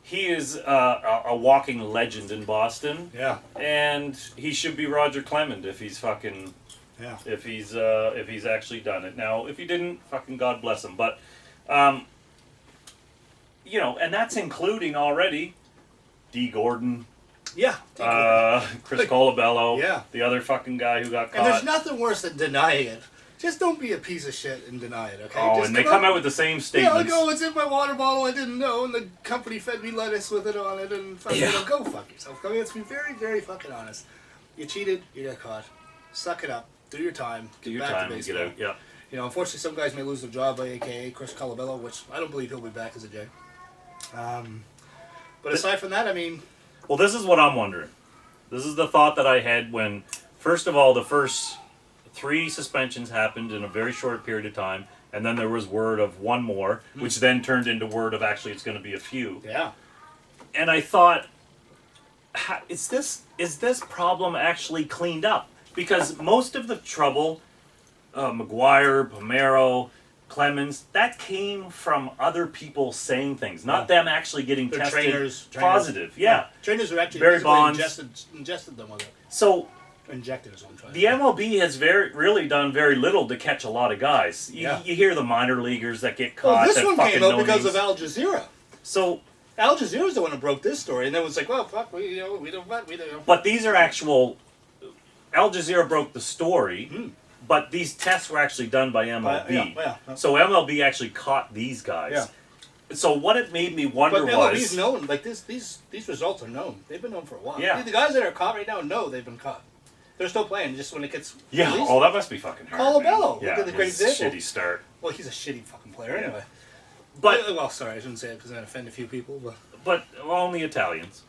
he is a walking legend in Boston. Yeah. And he should be Roger Clement if he's fucking... Yeah. If he's actually done it. Now, if he didn't, fucking God bless him. But, and that's including already Dee Gordon, Yeah. Chris Colabello. Yeah. The other fucking guy who got caught. And there's nothing worse than denying it. Just don't be a piece of shit and deny it, okay? Oh, Just and they come out with the same statements. Yeah, like, oh, it's in my water bottle, I didn't know, and the company fed me lettuce with it on it, and fucking, go fuck yourself. I mean, let's be very, very fucking honest. You cheated, you got caught. Suck it up. Do your time. Do your back time to and baseball. get out. Yeah. You know, unfortunately, some guys may lose their job, by a.k.a. Chris Colabello, which I don't believe he'll be back as a J. But aside from that, I mean... Well, this is what I'm wondering. This is the thought that I had when, first of all, the first 3 suspensions happened in a very short period of time, and then there was word of one more, which then turned into word of actually it's going to be a few. Yeah. And I thought, is this problem actually cleaned up? Because most of the trouble, McGuire, Pomero, Clemens, that came from other people saying things, not them actually getting Their tested trainers. positive. Yeah. Trainers are actually Barry physically Bonds. ingested them with it. So Injected is what I'm trying to the say. MLB has really done very little to catch a lot of guys. You hear the minor leaguers that get caught. Well, this that one fucking came out know because names. of Al Jazeera. So, Al Jazeera's the one who broke this story, and then it was like, well, fuck, we don't. but these are actual. Al Jazeera broke the story, but these tests were actually done by MLB. Yeah. So MLB actually caught these guys. Yeah. So what it made me wonder But was, MLB's known, like these results are known. They've been known for a while. Yeah. The guys that are caught right now know they've been caught. They're still playing, just when it gets released. oh, that must be fucking hard. Colabello, man. look at the great his example. shitty start. Well, he's a shitty fucking player Yeah. anyway. But Well, sorry, I shouldn't say it because I offend a few people, but... only Italians.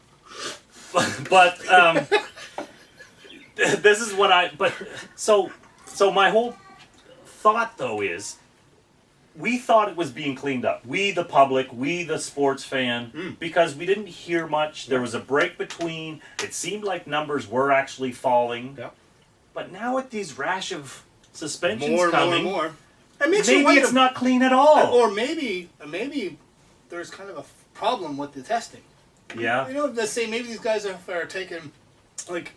but this is what I. But so my whole thought though is, we thought it was being cleaned up. We, the public, we, the sports fan, because we didn't hear much. There was a break between. It seemed like numbers were actually falling. Yeah. But now with these rash of suspensions More coming, and more. It makes you maybe wonder, it's not clean at all. or maybe there's kind of a problem with the testing. Yeah. You know, let's say maybe these guys are taking, like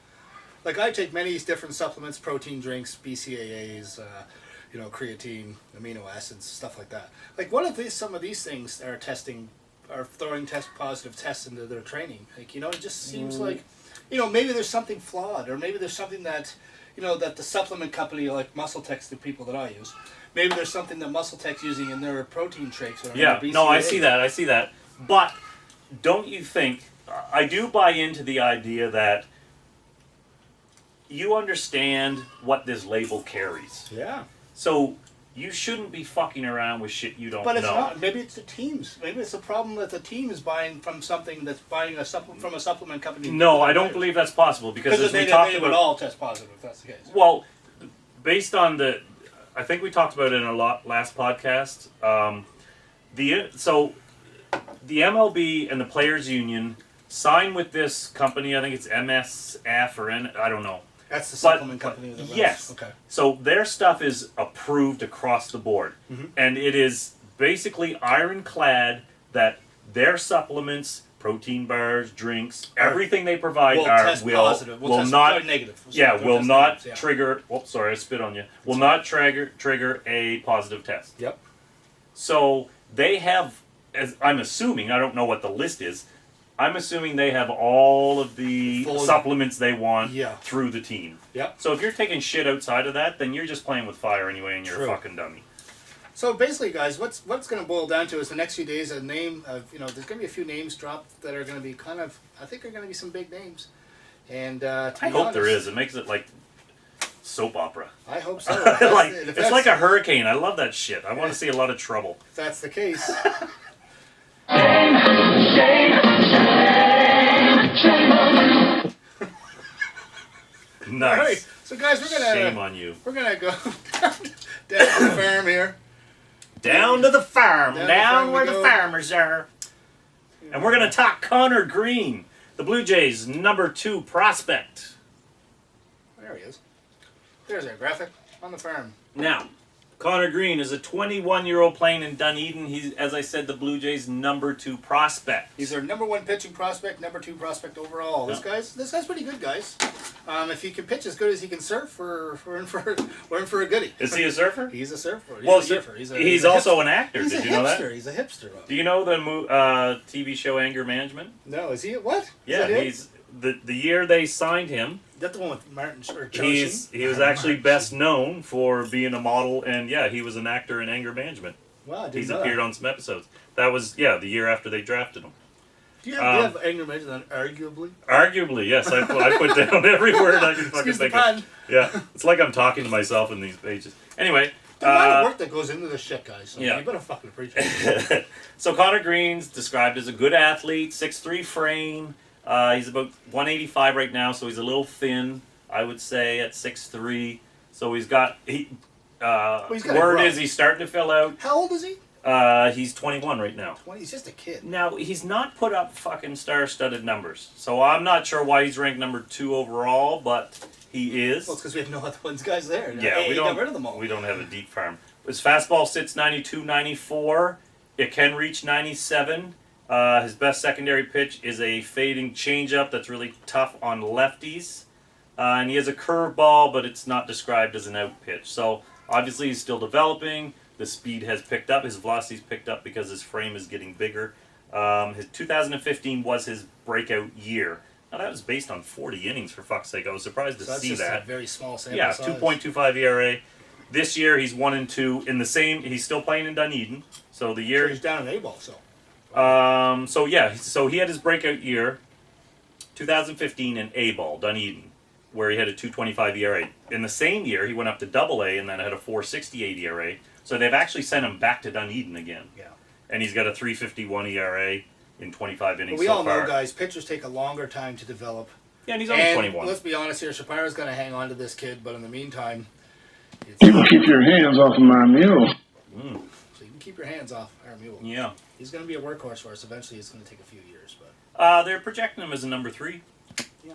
I take many different supplements, protein drinks, BCAAs, creatine, amino acids, stuff like that. Like, what if some of these things are throwing positive tests into their training? Like, it just seems like, maybe there's something flawed, or maybe there's something that, that the supplement company, like Muscle Tech's, the people that I use, maybe there's something that Muscle Tech's using in their protein shakes or in their BCAAs. No, I see that. But don't you think, I do buy into the idea that you understand what this label carries. Yeah. So you shouldn't be fucking around with shit you don't know. But it's not. Maybe it's the teams. Maybe it's a problem that the team is buying from something that's buying from a supplement company. No, I don't believe that's possible because as we talked they about, would all test positive if that's the case. well, based on I think we talked about it in a last podcast. The MLB and the Players Union sign with this company. I think it's MSF or I don't know. That's the supplement company that runs. Yes. Okay. So their stuff is approved across the board. And it is basically ironclad that their supplements, protein bars, drinks, everything they provide Will test positive. will not negative. will not negative, yeah. trigger. Oops, sorry, I spit on you. Will not trigger a positive test. Yep. So they have, as I'm assuming, I don't know what the list is. I'm assuming they have all of the supplements they want through the team. Yep. So if you're taking shit outside of that, then you're just playing with fire anyway, and you're a fucking dummy. So basically, guys, what's going to boil down to is the next few days a name of there's going to be a few names dropped that are going to be I think are going to be some big names. And I hope there is. It makes it like soap opera. I hope so. It's like a hurricane. I love that shit. I want to see a lot of trouble. If that's the case. Nice. All right, so guys, Shame on you. We're gonna go down to the farm here. Down to the farm. Down Where we the go. farmers are. And we're gonna talk Conner Greene, the Blue Jays' #2 prospect. There he is. There's our graphic on the farm. Now, Conner Greene is a 21-year-old playing in Dunedin. He's, as I said, the Blue Jays' #2 prospect. He's our #1 pitching prospect, #2 prospect overall. This guy's pretty good, guys. If he can pitch as good as he can surf, we're in for a goodie. Is he a surfer? He's a surfer. Well, a surfer. He's also an actor. He's Did a you know hipster. that? He's a hipster. Do you know the TV show Anger Management? No, is he what? Yeah, is that he's the year they signed him, Is that the one with Martin or he was actually best known for being a model, and he was an actor in anger management. Wow, I didn't He's know appeared that. on some episodes. That was the year after they drafted him. Do you have anger management? Arguably. Arguably, yes. I put down every word I can fucking Excuse the think of. pun. Yeah, it's like I'm talking to myself in these pages. Anyway. The amount of work that goes into this shit, guys. So you better fucking appreciate it. So Conner Greene's described as a good athlete, 6'3" frame. He's about 185 right now, so he's a little thin, I would say, at 6'3". So he's got word is he's starting to fill out. How old is he? He's 21 right now. 20. He's just a kid. Now, he's not put up fucking star-studded numbers, so I'm not sure why he's ranked number 2 overall, but he is. Well, it's because we have no other ones guys there. Yeah, we got rid of them all. We don't have a deep farm. His fastball sits 92, 94. It can reach 97. His best secondary pitch is a fading changeup that's really tough on lefties. And he has a curveball, but it's not described as an out pitch. So obviously he's still developing. The speed has picked up. His velocity's picked up because his frame is getting bigger. His 2015 was his breakout year. Now that was based on 40 innings, for fuck's sake. I was surprised to see that. That's a very small sample Yeah, size. 2.25 ERA. This year he's 1-2 in the same. He's still playing in Dunedin. So the year. So he's down in A-ball. So he had his breakout year, 2015 in A-ball Dunedin, where he had a 2.25 ERA. In the same year he went up to Double-A and then had a 4.68 ERA. So they've actually sent him back to Dunedin again. Yeah. And he's got a 3.51 ERA in 25 innings. But we so all far. know, guys, pitchers take a longer time to develop. Yeah, and he's only 21. Let's be honest here, Shapiro's going to hang on to this kid, but in the meantime, You can keep your hands off of my mule. So you can keep your hands off our mule. Yeah. He's going to be a workhorse for us. Eventually, it's going to take a few years, but They're projecting him as a number 3. yeah.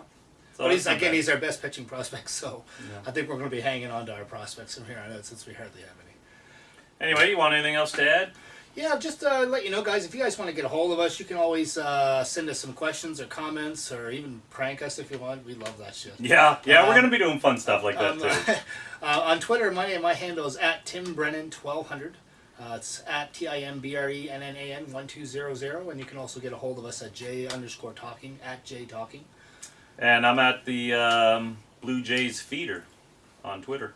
So But that's not bad. he's our best pitching prospect, so I think we're going to be hanging on to our prospects from here on out since we hardly have any. Anyway, you want anything else to add? Yeah, just let you know, guys, if you guys want to get a hold of us, you can always send us some questions or comments or even prank us if you want. We love that shit. Yeah, we're going to be doing fun stuff like that too. On Twitter, my handle is at TimBrennan1200. It's at TIMBRENNAN1200, and you can also get a hold of us at J_talking, at JTalking. And I'm at the Blue Jays feeder on Twitter.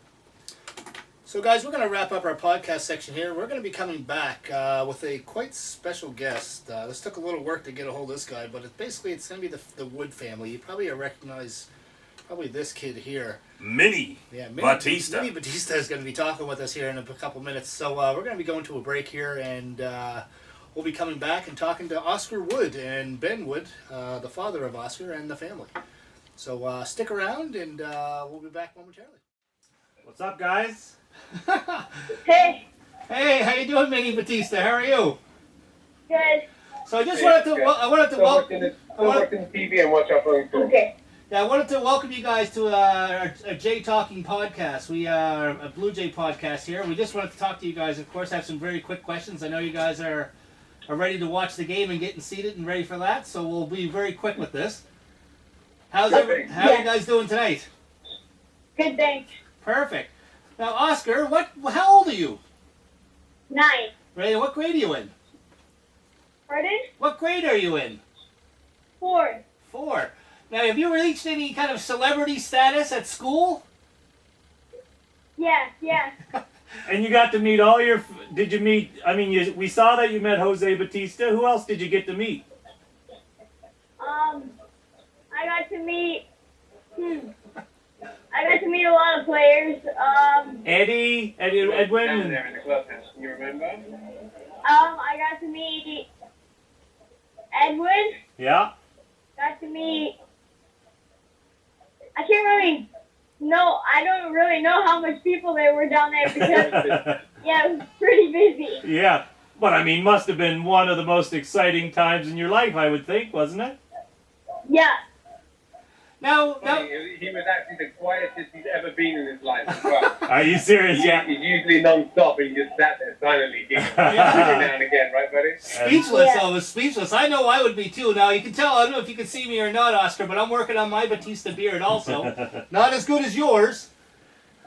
So, guys, we're going to wrap up our podcast section here. We're going to be coming back with a quite special guest. This took a little work to get a hold of this guy, but it's going to be the Wood family. You probably recognize this kid here. Mini Bautista. Mini Bautista is going to be talking with us here in a couple minutes. So we're going to be going to a break here, and we'll be coming back and talking to Oscar Wood and Ben Wood, the father of Oscar, and the family. So stick around, and we'll be back momentarily. What's up, guys? Hey, How you doing, Mini Bautista? How are you? good. So I just wanted to welcome. watching TV and watch our phone calls. Okay. Yeah, I wanted to welcome you guys to our Jay Talking podcast. We are a Blue Jay podcast here. We just wanted to talk to you guys. Of course, have some very quick questions. I know you guys are ready to watch the game and getting seated and ready for that. So we'll be very quick with this. How are you guys doing tonight? Good, thanks. Perfect. Now, Oscar, how old are you? 9. Right, what grade are you in? Pardon? What grade are you in? 4. 4. Now, have you reached any kind of celebrity status at school? Yeah. And you got to meet all your. Did you meet? I mean, we saw that you met Jose Bautista. Who else did you get to meet? I got to meet. I got to meet a lot of players. Edwin. Down there in the clubhouse, can you remember? I got to meet Edwin. Yeah. Got to meet. I don't really know how much people there were down there because it was pretty busy. Yeah, but I mean, must have been one of the most exciting times in your life, I would think, wasn't it? Yeah. Now, He was actually the quietest he's ever been in his life as well. Are you serious? Yeah. He's usually non-stop and he just sat there silently giggling every now and again, right, buddy? speechless. Yeah. I was speechless. I know I would be too. Now you can tell. I don't know if you can see me or not, Oscar, but I'm working on my Bautista beard also. Not as good as yours.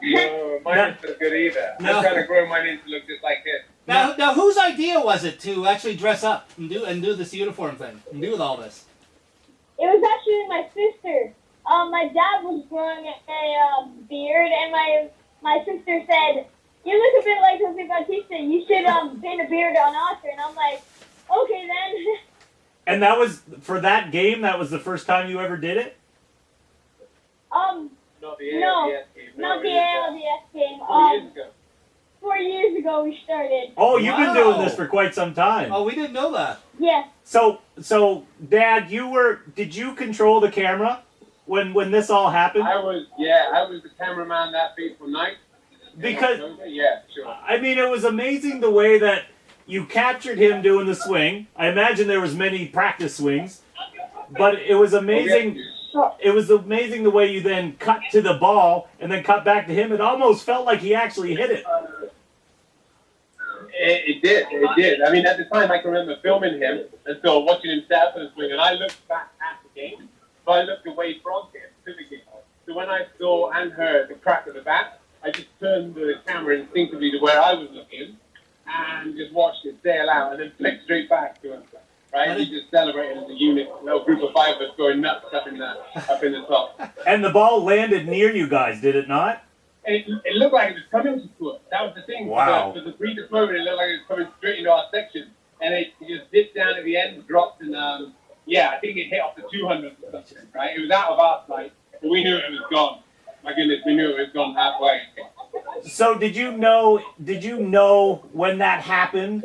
No, mine isn't as good either. No. I'm trying to grow mine in to look just like this. Now, whose idea was it to actually dress up and do this uniform thing and do all this? it was actually my sister. My dad was growing a beard, and my sister said, "You look a bit like Jose Bautista. You should paint a beard on Oscar." And I'm like, "Okay then." And that was for that game. That was the first time you ever did it. Not the No, ALDS game. not the ALDS game. 4 years ago. 4 years ago we started. Oh, you've been Wow. doing this for quite some time. Oh, we didn't know that. Yes. So, Dad, did you control the camera when this all happened? I was the cameraman that fateful night. Because Yeah, sure. I mean, it was amazing the way that you captured him doing the swing. I imagine there was many practice swings, but it was amazing. It was amazing the way you then cut to the ball and then cut back to him. It almost felt like he actually hit it. It did. I mean, at the time, I can remember filming him and so watching him set up for the swing, and I looked back at the game, but I looked away from him to the game. So when I saw and heard the crack of the bat, I just turned the camera instinctively to where I was looking and just watched it sail out and then flicked straight back to him. Right? We just celebrated as a unit, a little group of 5 of us going nuts up in the top. And the ball landed near you guys, did it not? It looked like it was coming to us. That was the thing. Wow. For the briefest moment, it looked like it was coming straight into our section. And it just dipped down at the end, dropped, and I think it hit off the 200 or something, right? It was out of our sight, but we knew it was gone. My goodness, we knew it was gone halfway. So did you know when that happened?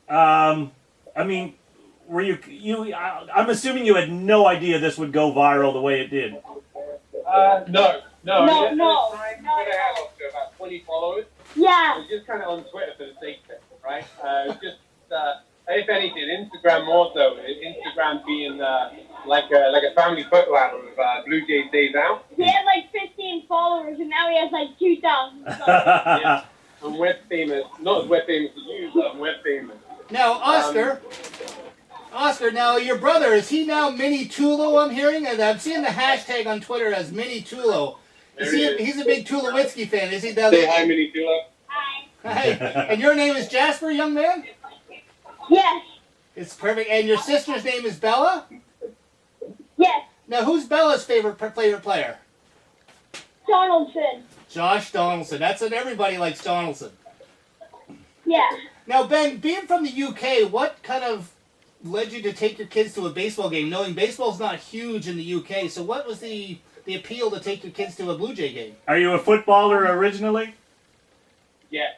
I mean, were you? I'm assuming you had no idea this would go viral the way it did. No. No. I had about 20 followers. Yeah. It was just kind of on Twitter for the sake of it, right? Just if anything, Instagram more so. Instagram being like a family photo album of Blue Jays Days Out. He had like 15 followers, and now he has like 2,000. Yeah. I'm web famous. Not as web famous as you, but I'm web famous. Now, Oscar, now your brother, is he now Mini Tulo, I'm hearing? And I'm seeing the hashtag on Twitter as Mini Tulo. He's a big Tulowitski fan, is he? Say hi, Mini Tulo. Hi. Hey, and your name is Jasper, young man? Yes. It's perfect. And your sister's name is Bella? Yes. Now, who's Bella's favorite player? Donaldson. Josh Donaldson. That's it. Everybody likes Donaldson. Yeah. Now, Ben, being from the UK, what kind of led you to take your kids to a baseball game, knowing baseball's not huge in the UK? So what was the appeal to take your kids to a Blue Jay game? Are you a footballer originally? Yeah.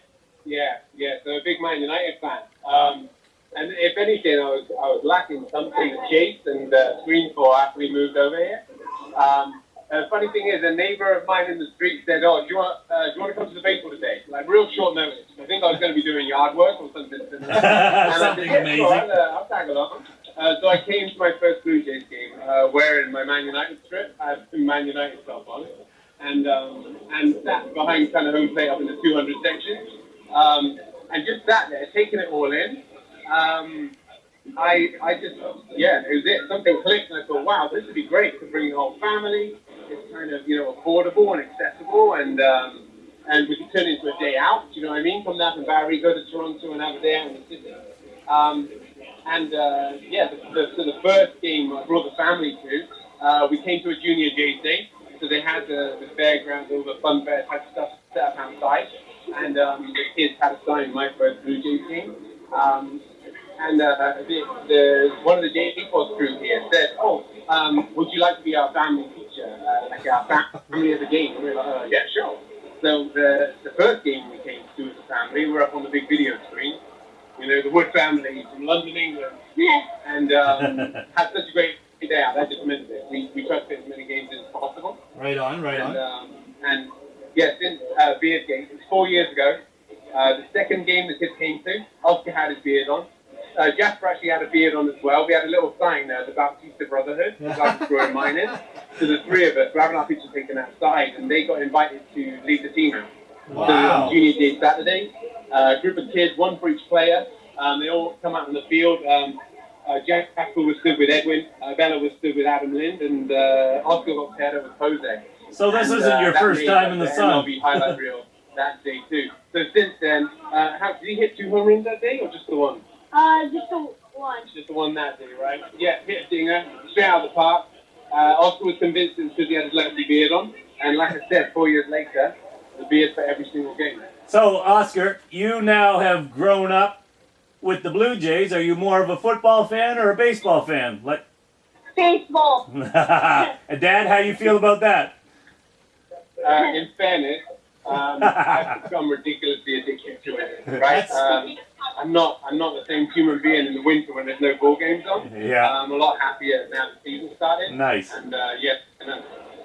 So a big Man United fan. And if anything, I was lacking something to chase and screen for after we moved over here. The funny thing is, a neighbor of mine in the street said, "Oh, do you want to come to the baseball today?" Like real short notice. I think I was going to be doing yard work or something. And I said, amazing. Sure, I'll tag along. So I came to my first Blue Jays game wearing my Man United strip. I had some Man United stuff on it, and sat behind kind of home plate up in the 200 section, and just sat there taking it all in. I just, it was it. Something clicked, and I thought, wow, this would be great to bring the whole family. It's kind of, affordable and accessible, and we could turn it into a day out. You know what I mean? Come down from Barrie, go to Toronto, and have a day out in the city. So the first game I brought the family to, we came to a Junior Jays Day, so they had the fairgrounds, all the fun fair type stuff set up outside, and the kids had a sign my first Blue Jays game. One of the JPOS crew here said, would you like to be our family teacher, like our family of the game? And we were like, yeah, sure. So the first game we came to as a family, we're up on the big video screen. The Wood family from London, England. Yes. And had such a great day out. That just meant it. We tried to fit as many games as possible. Right on. Since Beardgate, it was 4 years ago. The second game the kids came to, Oscar had his beard on. Jasper actually had a beard on as well. We had a little sign there, the Bautista Brotherhood, like I was growing mine in. So the three of us were having our pictures taken outside, and they got invited to lead the team out. Wow. So it was Junior Day Saturday. A group of kids, one for each player. They all come out on the field. Jasper was stood with Edwin, Bella was stood with Adam Lind, and Oscar got paired up with Jose. So this isn't your first time in the sun. MLB highlight reel that day too. So since then, did he hit 2 home runs that day or just the one? Just one. Just the one that day, right? Yeah, hit a dinger, straight out of the park. Oscar was convinced it's because he had his lefty beard on. And like I said, 4 years later, the beard for every single game. So, Oscar, you now have grown up with the Blue Jays. Are you more of a football fan or a baseball fan? Like, Baseball. and Dad, how you feel about that? In fairness, I've become ridiculously addicted to it. Right? I'm not the same human being in the winter when there's no ball games on. Yeah. I'm a lot happier now the season started. Nice. And yes,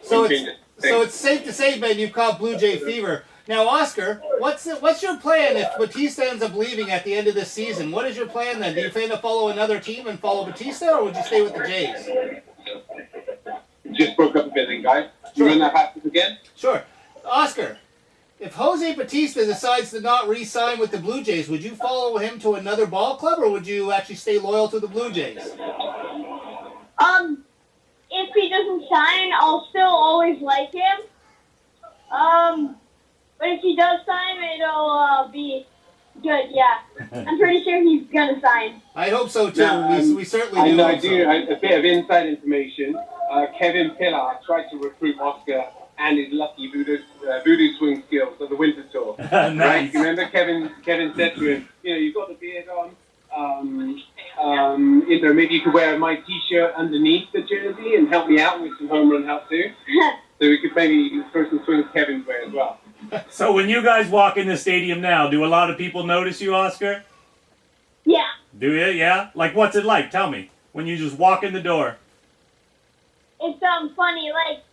So it's safe to say, Ben, you've caught Blue Jay fever. Now, Oscar, what's your plan if Bautista ends up leaving at the end of this season? What is your plan then? Do you plan to follow another team and follow Bautista, or would you stay with the Jays? Just broke up a bit then, guys. You run that past us again? Sure. Oscar, if Jose Bautista decides to not re-sign with the Blue Jays, would you follow him to another ball club, or would you actually stay loyal to the Blue Jays? If he doesn't sign, I'll still always like him. But if he does sign, it'll be good, yeah. I'm pretty sure he's gonna sign. I hope so, too. Now, we certainly do. I do. A bit of inside information. Kevin Pillar tried to recruit Oscar and his lucky voodoo swing skills for the winter tour. Nice. Right? You remember Kevin said to him, you've got the beard on. Maybe you could wear my T-shirt underneath the jersey and help me out with some home run help too. So we could maybe throw some swings Kevin's way as well. So when you guys walk in the stadium now, do a lot of people notice you, Oscar? Yeah. Do you? Yeah? Like, what's it like? Tell me. When you just walk in the door. It's funny, like,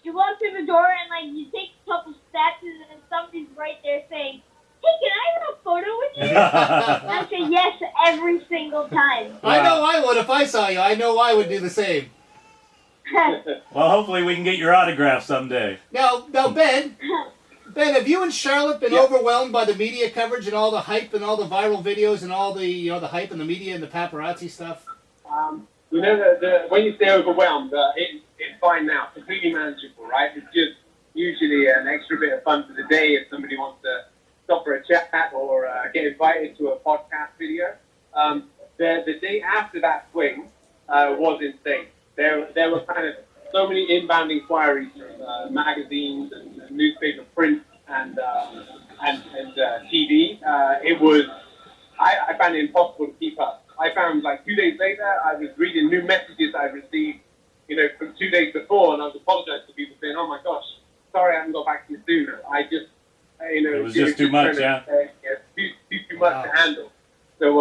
you walk through the door and, like, you take a couple steps and then somebody's right there saying, hey, can I have a photo with you? I say yes every single time. I know I would if I saw you. I know I would do the same. Well, hopefully we can get your autograph someday. Now, Ben, have you and Charlotte been overwhelmed by the media coverage and all the hype and all the viral videos and all the the hype in the media and the paparazzi stuff? When you say overwhelmed, it's fine now. Completely manageable, right? It's just usually an extra bit of fun for the day if somebody wants to stop for a chat or get invited to a podcast video. The day after that swing was insane. There were kind of so many inbound inquiries from magazines and newspaper print and TV. I found it impossible to keep up. I found like 2 days later, I was reading new messages I received, from 2 days before, and I was apologizing to people saying, "Oh my gosh, sorry I haven't got back to you sooner." I just, it was just too much, yeah. Too much to handle. So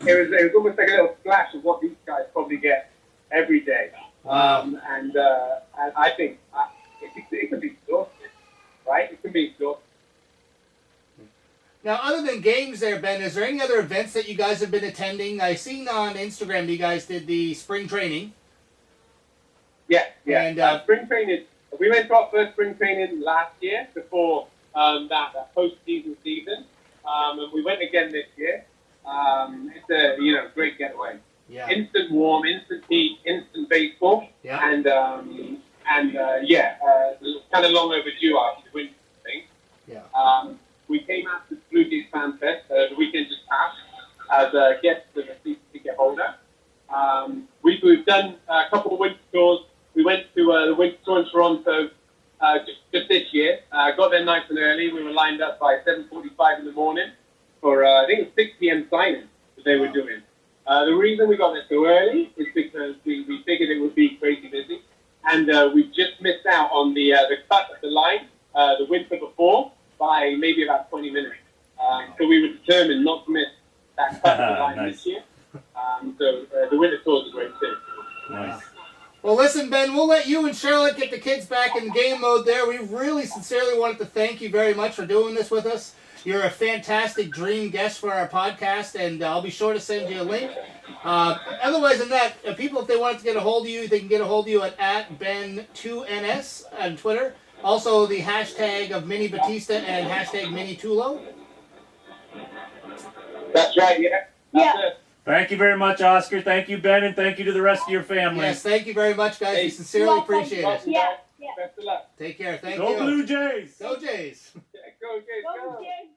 it was almost like a little splash of what these guys probably get every day. And I think it can be exhausting, right? It can be exhausting. Now, other than games there, Ben, is there any other events that you guys have been attending? I've seen on Instagram you guys did the spring training. Yeah. And, spring training, we went to our first spring training last year before that post-season season. And we went again this year. It's a great getaway. Yeah. Instant warm, instant heat, instant baseball. Yeah. And kind of long overdue after the winter thing. Yeah. We came out to the Blue Jays Fan Fest the weekend just passed as guests of a season ticket holder. We've done a couple of winter tours. We went to the winter tour in Toronto just this year. Got there nice and early. We were lined up by 7:45 in the morning for I think it was 6 p.m. signing that they were doing. The reason we got there so early is because we figured it would be crazy busy, and we just missed out on the cut of the line the winter before by maybe about 20 minutes. So we were determined not to miss that cut of the line Nice. this year. So the winter tours are great too. Nice. Well, listen, Ben, we'll let you and Charlotte get the kids back in game mode there. We really sincerely wanted to thank you very much for doing this with us. You're a fantastic dream guest for our podcast, and I'll be sure to send you a link. Otherwise than that, people, if they wanted to get a hold of you, they can get a hold of you at Ben2NS on Twitter. Also, the hashtag of Mini Bautista and hashtag Mini Tulo. That's right, yeah. That's it. Thank you very much, Oscar. Thank you, Ben, and thank you to the rest of your family. Yes, thank you very much, guys. Hey. We sincerely appreciate it. Yeah. Best of luck. Take care. Thank Go you. Blue Jays! Go Jays. Go, Jays, Go, go. Jays,